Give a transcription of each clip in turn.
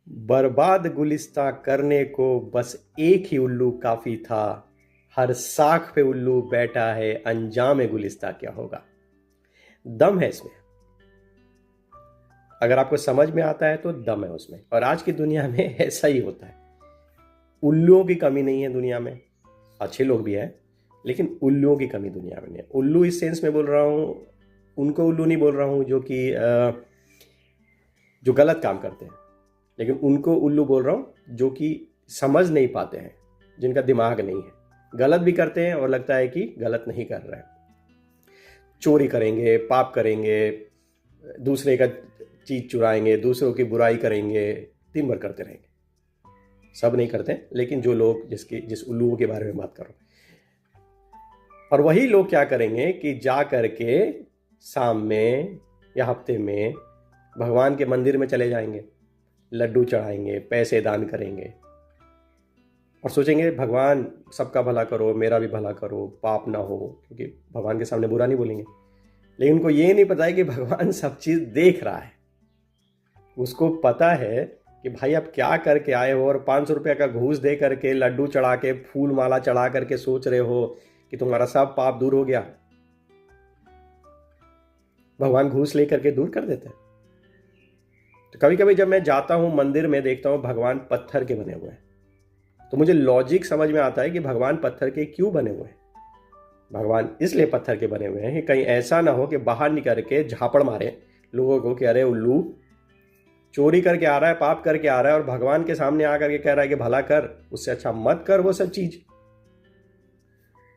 बर्बाद गुलिस्तां करने को बस एक ही उल्लू काफी था। हर साख पे उल्लू बैठा है, अंजाम गुलिस्तां क्या होगा। दम है इसमें। अगर आपको समझ में आता है तो दम है उसमें। और आज की दुनिया में ऐसा ही होता है। उल्लुओं की कमी नहीं है दुनिया में, अच्छे लोग भी हैं, लेकिन उल्लुओं की कमी दुनिया में नहीं है। उल्लू इस सेंस में बोल रहा हूं, उनको उल्लू नहीं बोल रहा हूं जो कि जो गलत काम करते हैं, लेकिन उनको उल्लू बोल रहा हूं जो कि समझ नहीं पाते हैं, जिनका दिमाग नहीं है, गलत भी करते हैं और लगता है कि गलत नहीं कर रहे हैं। चोरी करेंगे, पाप करेंगे, दूसरे का चीज चुराएंगे, दूसरों की बुराई करेंगे, दिन भर करते रहेंगे। सब नहीं करते, लेकिन जो लोग जिस उल्लुओं के बारे में बात कर रहा हूं, और वही लोग क्या करेंगे कि जा करके शाम में या हफ्ते में भगवान के मंदिर में चले जाएंगे, लड्डू चढ़ाएंगे, पैसे दान करेंगे और सोचेंगे भगवान सबका भला करो, मेरा भी भला करो, पाप ना हो, क्योंकि भगवान के सामने बुरा नहीं बोलेंगे। लेकिन उनको ये नहीं पता है कि भगवान सब चीज देख रहा है। उसको पता है कि भाई आप क्या करके आए हो, और 500 रुपये का घूस दे करके, लड्डू चढ़ा के, फूल माला चढ़ा करके सोच रहे हो कि तुम्हारा सब पाप दूर हो गया। भगवान घूस लेकर के दूर कर देते हैं। तो कभी कभी जब मैं जाता हूं मंदिर में, देखता हूं भगवान पत्थर के बने हुए हैं, तो मुझे लॉजिक समझ में आता है कि भगवान पत्थर के क्यों बने हुए हैं। भगवान इसलिए पत्थर के बने हुए हैं कि कहीं ऐसा ना हो कि बाहर निकल के झापड़ मारे लोगों को कि अरे उल्लू चोरी करके आ रहा है, पाप करके आ रहा है, और भगवान के सामने आकर के कह रहा है कि भला कर, उससे अच्छा मत कर वो सब चीज।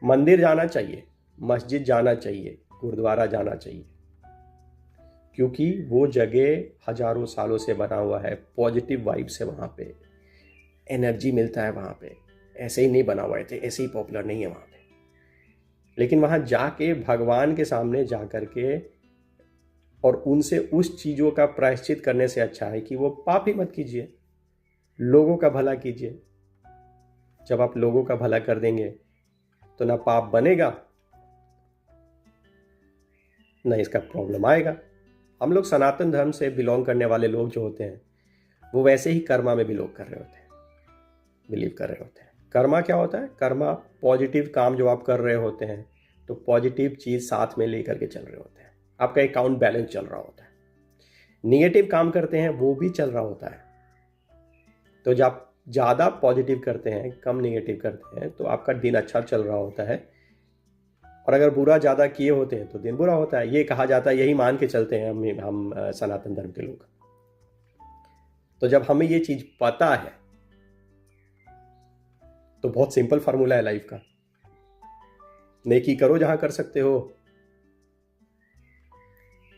मंदिर जाना चाहिए, मस्जिद जाना चाहिए, गुरुद्वारा जाना चाहिए, क्योंकि वो जगह हजारों सालों से बना हुआ है, पॉजिटिव वाइब्स है वहां पे, एनर्जी मिलता है वहां पे। ऐसे ही नहीं बना हुआ है, ऐसे ही पॉपुलर नहीं है वहां पे। लेकिन वहां जाके भगवान के सामने जा करके और उनसे उस चीजों का प्रायश्चित करने से अच्छा है कि वो पाप ही मत कीजिए, लोगों का भला कीजिए। जब आप लोगों का भला कर देंगे तो ना पाप बनेगा, ना इसका प्रॉब्लम आएगा। हम लोग सनातन धर्म से बिलोंग करने वाले लोग जो होते हैं, वो वैसे ही कर्मा में बिलोंग कर रहे होते हैं, बिलीव कर रहे होते हैं। कर्मा क्या होता है? कर्मा पॉजिटिव काम जो आप कर रहे होते हैं, तो पॉजिटिव चीज साथ में लेकर के चल रहे होते हैं, आपका अकाउंट बैलेंस चल रहा होता है। निगेटिव काम करते हैं वो भी चल रहा होता है। तो जब आप ज़्यादा पॉजिटिव करते हैं, कम निगेटिव करते हैं, तो आपका दिन अच्छा चल रहा होता है। और अगर बुरा ज़्यादा किए होते हैं तो दिन बुरा होता है। ये कहा जाता है, यही मान के चलते हैं हम सनातन धर्म के लोग। तो जब हमें ये चीज़ पता है तो बहुत सिंपल फार्मूला है लाइफ का। नेकी करो जहां कर सकते हो,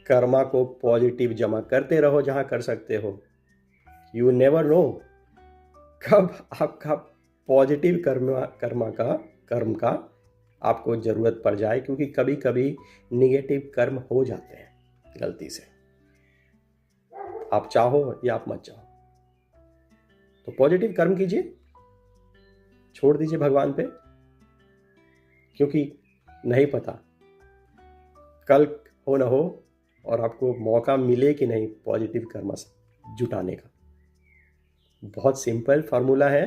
कर्मा को पॉजिटिव जमा करते रहो जहां कर सकते हो। यू नेवर नो कब आपका पॉजिटिव कर्म का आपको जरूरत पड़ जाए, क्योंकि कभी कभी निगेटिव कर्म हो जाते हैं गलती से, आप चाहो या आप मत चाहो। तो पॉजिटिव कर्म कीजिए, छोड़ दीजिए भगवान पे, क्योंकि नहीं पता कल हो ना हो और आपको मौका मिले कि नहीं पॉजिटिव कर्म जुटाने का। बहुत सिंपल फार्मूला है।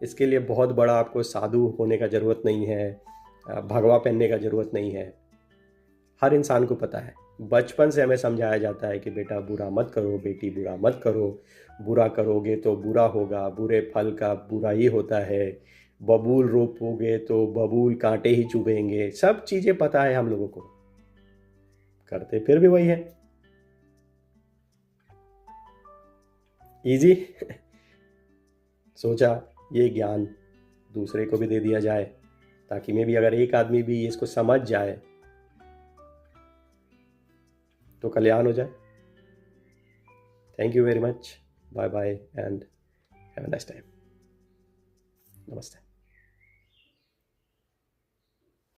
इसके लिए बहुत बड़ा आपको साधु होने का ज़रूरत नहीं है, भगवा पहनने का ज़रूरत नहीं है। हर इंसान को पता है, बचपन से हमें समझाया जाता है कि बेटा बुरा मत करो, बेटी बुरा मत करो, बुरा करोगे तो बुरा होगा, बुरे फल का बुरा ही होता है, बबूल रोपोगे तो बबूल कांटे ही चुभेंगे। सब चीज़ें पता है हम लोगों को, करते फिर भी वही है। इजी सोचा ये ज्ञान दूसरे को भी दे दिया जाए, ताकि मैं भी, अगर एक आदमी भी इसको समझ जाए तो कल्याण हो जाए। Thank you very much, bye bye and have a nice time. नमस्ते।